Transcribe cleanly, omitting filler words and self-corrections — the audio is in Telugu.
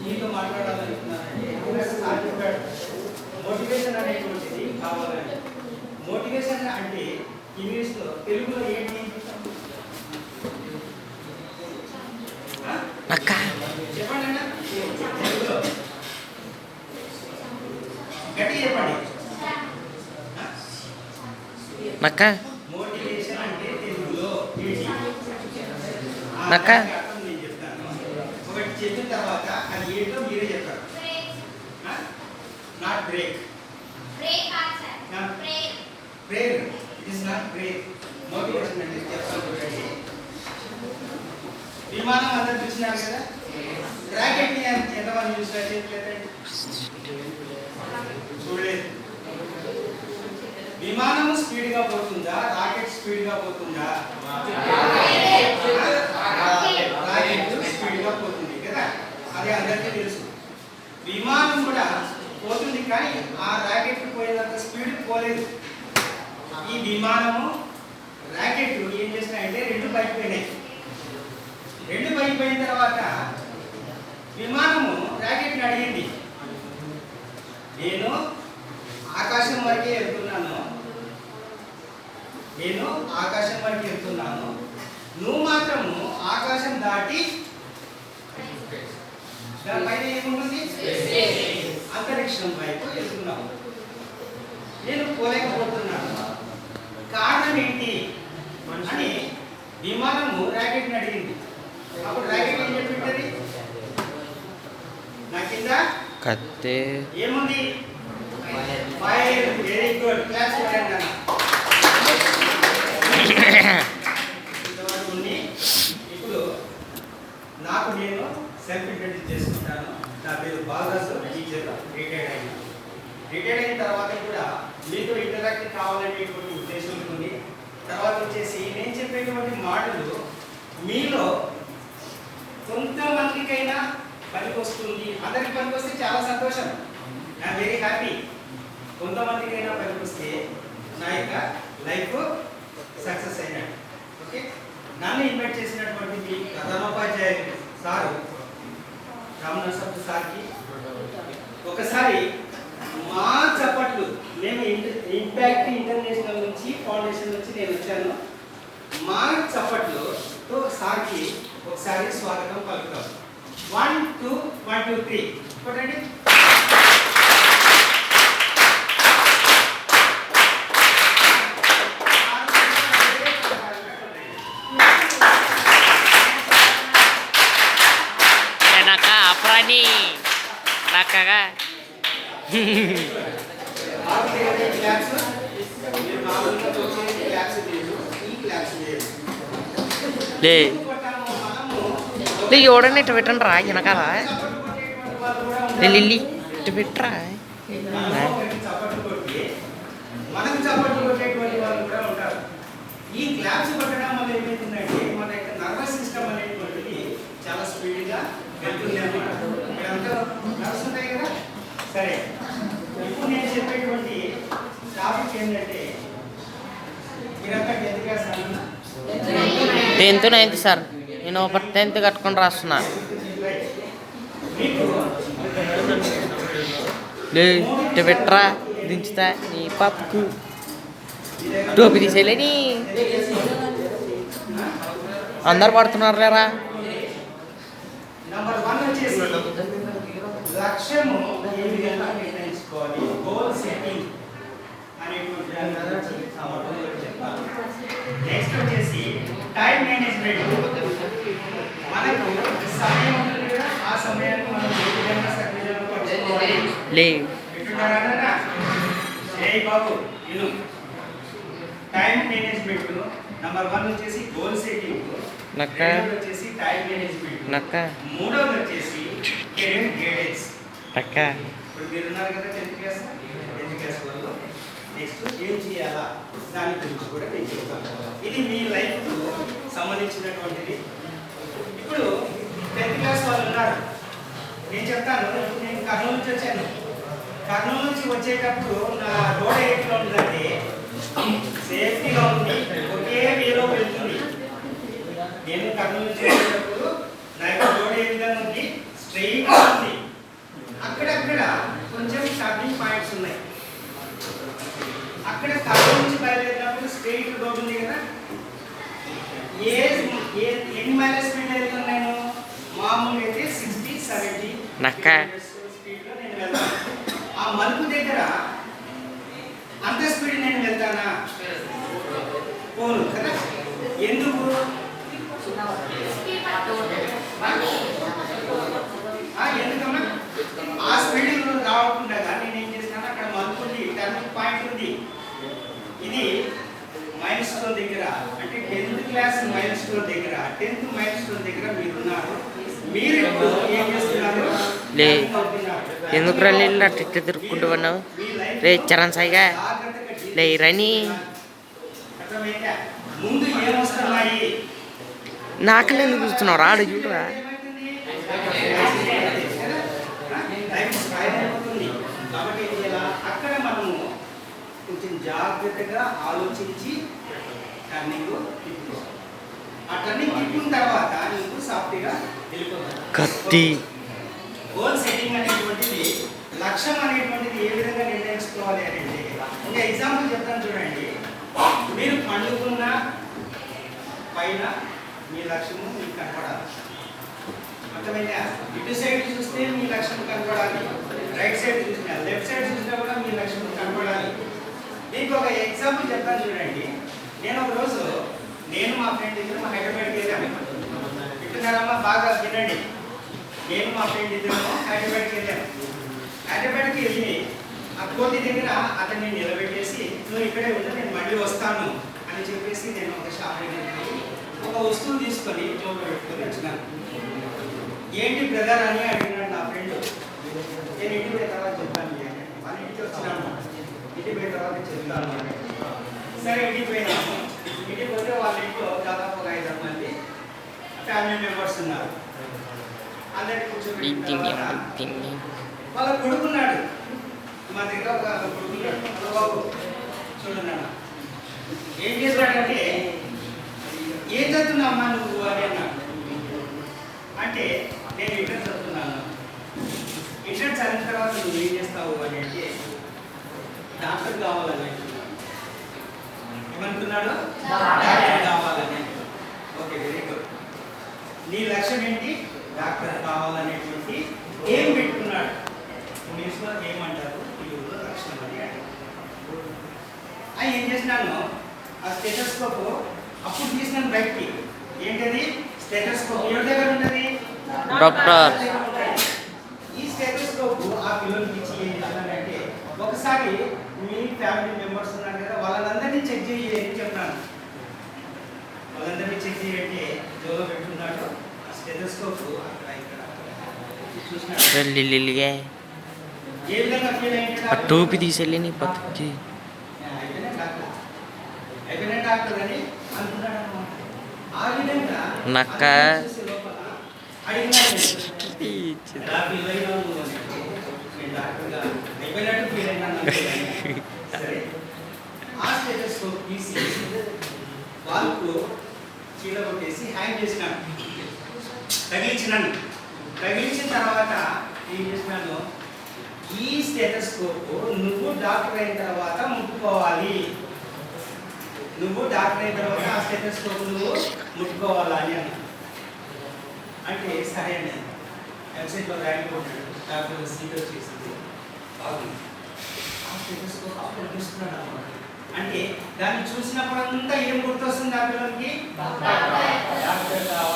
మీతో మాట్లాడాలనుకున్నానంటే మోటివేషన్ అనేటువంటిది కావాలని. మోటివేషన్ అంటే ఇంగ్లీష్లో, తెలుగులో ఏంటి చెప్పండి అన్న, తెలుగులో గట్టి చెప్పండి. మోటివేషన్ అంటే తెలుగులో నేను చెప్తాను. ఒకటి చెప్పిన తర్వాత అది ఏంటో మీరే చెప్తారు. Not break, prayer, it is not break. Motivation అంటే చెప్తాను చూడండి. విమానం అందరు చూసినారు కదా, రాకెట్ ని ఎంతమంది చూసినారు? చేయట్లేదండి, చూడలేదు. విమానం స్పీడ్ గా పోతుందా, రాకెట్ స్పీడ్ గా పోతుందా? రాకెట్ స్పీడ్ గా పోతుంది కదా, అది అందరికీ తెలుసు. విమానం కూడా పోతుంది, కానీ ఆ రాకెట్ పోయేంత స్పీడ్ పోలేదు. ఈ విమానము రాకెట్ ఏం చేసినాయంటే రెండు పైకిపోయినాయి. రెండు పైకిపోయిన తర్వాత విమానము రాకెట్ని అడిగింది, నేను ఆకాశం వరకే వెళ్తున్నాను, నేను ఆకాశం వరకు వెళ్తున్నాను, నువ్వు మాత్రము ఆకాశం దాటి దానిపైన ఏముంటుంది, అంతరిక్షం వైపు వెళ్తున్నావు, నేను పోలేకపోతున్నాను, కారణం ఏంటి అని విమానము రాకెట్ని అడిగింది. అప్పుడు రాకెట్ ఏం చెప్పింటది? నా కింద కత్తే ఏముంది, ఫైర్. వెరీ గుడ్, క్లాస్ కొట్టండి. ఇప్పుడు నాకు నేను సెల్ఫ్ ఇంట్రడ్యూస్ చేసుకుంటాను. నా పేరు బాలరాజు, టీచర్, రిటైర్డ్ అయినా. రిటైర్డ్ అయిన తర్వాత కూడా మీతో ఇంటరాక్ట్ కావాలనేటువంటి ఉద్దేశం ఉంది. తర్వాత వచ్చేసి నేను చెప్పేటువంటి మాటలు మీలో కొంతమందికైనా పనికి వస్తుంది. అందరికి పనికి వస్తే చాలా సంతోషం, ఐఎమ్ వెరీ హ్యాపీ. కొంతమందికైనా పనికి వస్తే నా యొక్క లైఫ్ సక్సెస్ అయినట్టు. ఓకే, నన్ను ఇన్వైట్ చేసినటువంటి మీ ప్రధానోపాధ్యాయులు సారు రామనరసప్ప సార్కి ఒకసారి మా చప్పట్లు. మేము ఇంపాక్ట్ ఇంటర్నేషనల్ నుంచి, ఫౌండేషన్ నుంచి నేను వచ్చాను. మా చప్పట్లుతో సార్కి ఒకసారి స్వాగతం పలుకుతాం. 1 2 1 2 3 కొట్టండి. అప్రాని నాకగా చూడండి, ఇటు పెట్టండి రా వెనకాల. లిల్లీ ఇటు పెట్టరా. మనకు చప్పట్లు కొట్టేటువంటి వాళ్ళు కూడా ఉంటారు. ఈ క్లాప్స్ కొట్టడం వల్ల ఏమవుతుందంటే మన యొక్క నర్వస్ సిస్టమ్ అనేటువంటిది చాలా స్పీడ్గా వెళ్తుంది అన్నమాట. ఇక్కడంతా నడుస్తుంటాయి కదా. సరే, ఇప్పుడు నేను చెప్పేటువంటి టాపిక్ ఏంటంటే, మీరంతా 10th క్లాస్ అన్నా? 10th 9th సార్, నేను ఒక 10th కట్టుకొని రాస్తున్నా. ఇటు పెట్టరా, దించుతా నీ పప్పుకు. టోపీ తీసేయలేని అందరు పడుతున్నారు లేరా. నంబర్ 1 వచ్చేసి లక్ష్యము ఏ విధంగా నిర్ణయించుకోవాలి, గోల్ సెట్టింగ్ అనేటువంటి దాని గురించి చెప్తాను. నెక్స్ట్ వచ్చేసి టైం మేనేజ్మెంట్. మనకు సమయం ఉంటుంది కదా, ఆ సమయాన్ని మనం ఏ విధంగా సద్వినియోగపరచుకోవాలి. బాబు ఇను టైం మేనేజ్మెంట్ నంబర్ 1 వచ్చేసి గోల్ సెట్టింగ్, రెండోది వచ్చేసి టైం మేనేజ్మెంట్, మూడోది వచ్చేసి కెరీర్ గైడెన్స్. ఇప్పుడు మీరు ఉన్నారు కదా 10th క్లాస్ వాళ్ళు, నెక్స్ట్ ఏం చేయాలా దాని గురించి కూడా నేను చెప్తాను. ఇది మీ లైఫ్కు సంబంధించినటువంటిది. ఇప్పుడు 10th క్లాస్ వాళ్ళు ఉన్నారు, నేను చెప్తాను. నేను కర్నూలు నుంచి వచ్చాను. కర్నూలు నుంచి వచ్చేటప్పుడు నా రోడ్ ఎట్లా ఉందంటే సేఫ్టీగా ఉంది, ఒకే వేలో వెళ్తుంది. నేను కర్నూలు నుంచి వచ్చేటప్పుడు నా యొక్క రోడ్ ఏ విధంగా ఉంది, స్ట్రెయిట్గా ఉంది. ఎన్ని మైలేజ్ స్పీడ్ వెళ్తాను నేను? మామూలుగా అయితే 60-70 నక్క స్పీడ్లో నేను వెళ్తాను. ఆ మలుపు దగ్గర అంత స్పీడ్ నేను వెళ్తానా? పోను కదా. ఎందుకు? ఎందుకమ్మా? ఆ స్పీడ్ రావకుండా నేను ఏం చేస్తాను, అక్కడ మలుపు ఉంది, టర్నింగ్ పాయింట్ ఉంది. ఇది మైల్ స్టోన్ దగ్గర, అంటే 10th క్లాస్ మైల్ స్టోన్ దగ్గర, 10th మైల్ స్టోన్ దగ్గర మీరున్నారు. మీరు ఇప్పుడు ఏం చేస్తున్నారు? లే ఎందుకు రల్లి అట్ట తిరుక్కుంటూ ఉన్నావు రే చరణ్ సాయిగా లే రని ముందు ఏమొస్తున్నాయి? నాకలే ఎందుకు చూస్తున్నావు రాడు చూడరా. కాబట్టి అక్కడ మనము కొంచెం జాగ్రత్తగా ఆలోచించి టర్నింగ్ తిప్పుకోవాలి. ఆ టర్నింగ్ తిప్పిన తర్వాత నీకు సాఫ్ట్గా వెళ్ళిపోతుంది. కత్తి గోల్ సెట్టింగ్ అనేటువంటిది, లక్ష్యం అనేటువంటిది ఏ విధంగా నిర్ణయించుకోవాలి అంటే, ఇంకా ఎగ్జాంపుల్ చెప్తాను చూడండి. మీరు పండుకున్న పైన మీ లక్ష్యము మీకు కనపడాలి. అర్థమైందా? ఇటు సైడ్ చూస్తే మీ లక్ష్యం కనపడాలి, రైట్ సైడ్ చూసినా, లెఫ్ట్ సైడ్ చూసినా కూడా మీ లక్ష్యం కనపడాలి. దీనికి ఒక ఎగ్జాంపుల్ చెప్తాను చూడండి. నేను ఒక రోజు మా ఫ్రెండ్ ఇద్దరు మా హైదరాబాద్కి వెళ్ళాము. వింటున్నారమ్మా? బాగా వినండి. నేను మా ఫ్రెండ్ ఇద్దరు హైదరాబాద్కి వెళ్ళాము. హైదరాబాద్కి వెళ్ళి ఆ కోటి దగ్గర అతన్ని నిలబెట్టేసి, నువ్వు ఇక్కడే ఉంటే నేను మళ్ళీ వస్తాను అని చెప్పేసి నేను ఒక షాప్ దగ్గరికి వెళ్ళి ఒక వస్తువు తీసుకొని జోబులో పెట్టుకొని వచ్చినాను. ఏంటి బ్రదర్ అని అడిగినాడు నా ఫ్రెండ్. నేను ఇంటికి పోయిన తర్వాత చెప్తాను. వాళ్ళ ఇంటికి వచ్చినాను, ఇంటికి పోయిన తర్వాత చెప్తాను. సరే ఇంటికి పోయినాము. ఇంటికి పోతే వాళ్ళ ఇంట్లో దాదాపు ఒక 5 మంది ఫ్యామిలీ మెంబర్స్ ఉన్నారు. అందరికీ కూర్చోబెట్టి వాళ్ళ కొడుకున్నాడు మా దగ్గర, ఒక కొడుకున్నాడు. బాబు చూడన్నాడు. ఏం చేశాడంటే, ఏం చదువుతున్నామ్మా నువ్వు అని అన్నాడు. అంటే నేను ఇంటర్ చదువుతున్నాను. ఇంటర్ చదివిన తర్వాత నువ్వు ఏం చేస్తావు అని అంటే, డాక్టర్ కావాలని ఏమనుకున్నాడు? డాక్టర్ కావాలని. Okay, very good. నీ లక్ష్యం ఏంటి? డాక్టర్ కావాలనేటువంటి ఏం పెట్టుకున్నాడు. ఇంగ్లీష్లో ఏమంటారు? తెలుగులో లక్ష్యం అని అంటారు. ఏం చేసినాను, ఆ స్టెథోస్కోప్ అప్పుడు తీసినాను బయటికి. ఏంటది? స్టెథోస్కోప్ ఎవరి దగ్గర ఉన్నది? డాక్టర్. ఈ స్టెథోస్కోప్ ఆ పిల్లలకి ఇచ్చి ఏం చేయాలంటే, ఒకసారి మీ ఫ్యామిలీ మెంబర్స్ ఉన్నారు కదా, వాళ్ళందరినీ చెక్ చేయి అని చెప్పినాను. వాళ్ళందరినీ చెక్ చేయంటే జోలో పెట్టుకున్నాడు. ఆ స్టెథోస్కోప్ అక్కడ ఇక్కడ చూసినాడు. ఏ విధంగా ఫీల్ అయ్యింటాడు? టోపీ తీసేళ్ళి నీ పక్కకి అయిపోయిన డాక్టర్ అని అనుకున్నాడు అన్నమాట. ఆ విధంగా నక్క అడిగినాడు, ఎలా ఫీల్ అయినావు నువ్వు అని. నేను డాక్టర్గా అయిపోయినట్టు ఫీల్ అయినాను. సరే, ఆ స్టెథోస్కోప్ తీసి వాళ్ళకు చీల కొట్టేసి హ్యాంగ్ చేసినాను, తగిలించినాను. తగిలించిన తర్వాత ఏం చేసినాను, ఈ స్టెథోస్కోప్ నువ్వు డాక్టర్ అయిన తర్వాత ముట్టుకోవాలి. నువ్వు డాక్టర్ అయిన తర్వాత ఆ స్టెథోస్కోప్ నువ్వు ముట్టుకోవాలా అని అన్నా. అంటే సరే అండి, వెబ్సైట్లో రాయిపోతాడు. డాక్టర్ సీట్ వచ్చేసింది, బాగుంది. ఆ స్టెథోస్కోప్ అప్పుడు చూస్తున్నాడు అన్నమాట. అంటే దాన్ని చూసినప్పుడంతా ఏం గుర్తొస్తుంది ఆ పిల్లలకి? డాక్టర్ కావాలి.